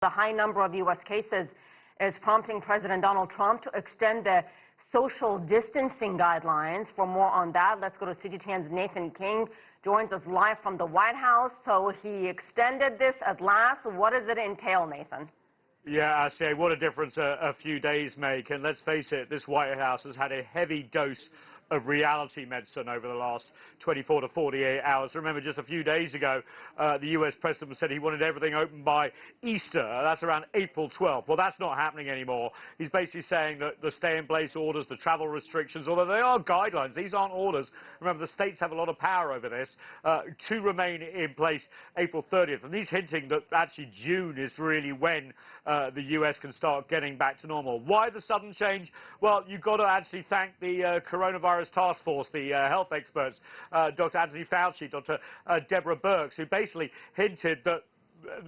The high number of U.S. cases is prompting President Donald Trump to extend the social distancing guidelines. For more on that, let's go to CGTN's Nathan King. Joins us live from the White House. So he extended this at last. What does it entail, Nathan? Yeah, I say, what a difference a few days make. And let's face it, this White House has had a heavy dose of reality medicine over the last 24 to 48 hours. Remember, just a few days ago, the U.S. president said he wanted everything open by Easter. That's around April 12th. Well, that's not happening anymore. He's basically saying that the stay-in-place orders, the travel restrictions, although they are guidelines, these aren't orders. Remember, the states have a lot of power over this, to remain in place April 30th. And he's hinting that actually June is really when the U.S. can start getting back to normal. Why the sudden change? Well, you've got to actually thank the coronavirus task force, the health experts, Dr. Anthony Fauci, Dr. Deborah Birx, who basically hinted that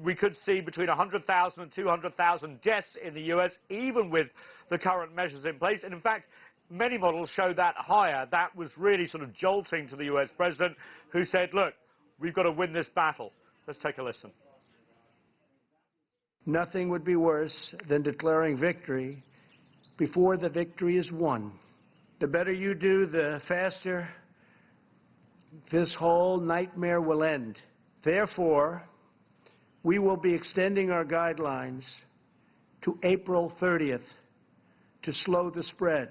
we could see between 100,000 and 200,000 deaths in the U.S., even with the current measures in place. And in fact, many models show that higher. That was really sort of jolting to the U.S. president, who said, look, we've got to win this battle. Let's take a listen. Nothing would be worse than declaring victory before the victory is won. The better you do, the faster this whole nightmare will end. Therefore, we will be extending our guidelines to April 30th to slow the spread.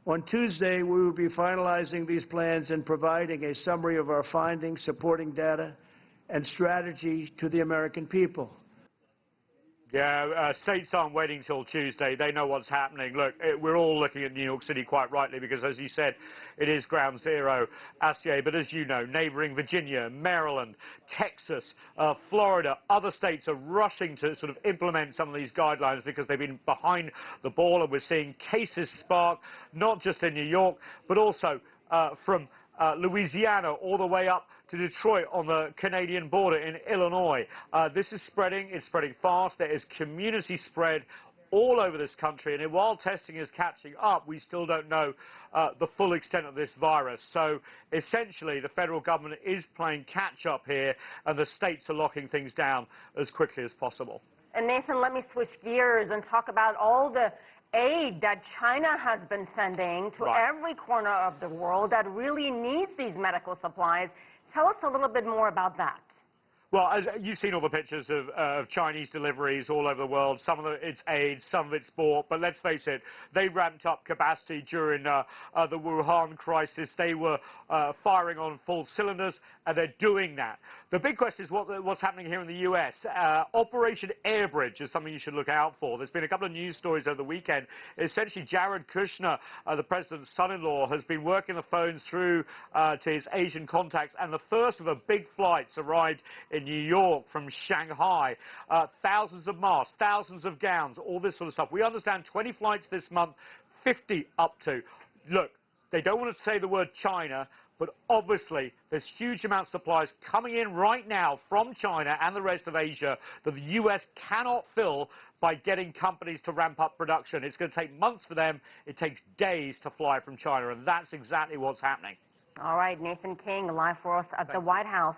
On Tuesday, we will be finalizing these plans and providing a summary of our findings, supporting data, and strategy to the American people. Yeah, states aren't waiting till Tuesday. They know what's happening. Look, we're all looking at New York City quite rightly because, as you said, it is ground zero, Asier. But as you know, neighboring Virginia, Maryland, Texas, Florida, other states are rushing to sort of implement some of these guidelines because they've been behind the ball. And we're seeing cases spark, not just in New York, but also from Louisiana all the way up to Detroit on the Canadian border in Illinois. This is spreading. It's spreading fast. There is community spread all over this country. And while testing is catching up, we still don't know the full extent of this virus. So essentially, the federal government is playing catch up here, and the states are locking things down as quickly as possible. And Nathan, let me switch gears and talk about all the aid that China has been sending to every corner of the world that really needs these medical supplies. Tell us a little bit more about that. Well, as you've seen all the pictures of Chinese deliveries all over the world. Some of it's aid, some of it's sport. But let's face it, they ramped up capacity during the Wuhan crisis. They were firing on full cylinders, and they're doing that. The big question is what's happening here in the U.S. Operation Airbridge is something you should look out for. There's been a couple of news stories over the weekend. Essentially, Jared Kushner, the president's son-in-law, has been working the phones through to his Asian contacts, and the first of the big flights arrived in New York from Shanghai. Thousands of masks, thousands of gowns, all this sort of stuff. We understand 20 flights this month, 50 up to. Look, they don't want to say the word China, but obviously there's huge amounts of supplies coming in right now from China and the rest of Asia that the U.S. cannot fill by getting companies to ramp up production. It's going to take months for them. It takes days to fly from China, and that's exactly what's happening. All right, Nathan King, live for us at the White House.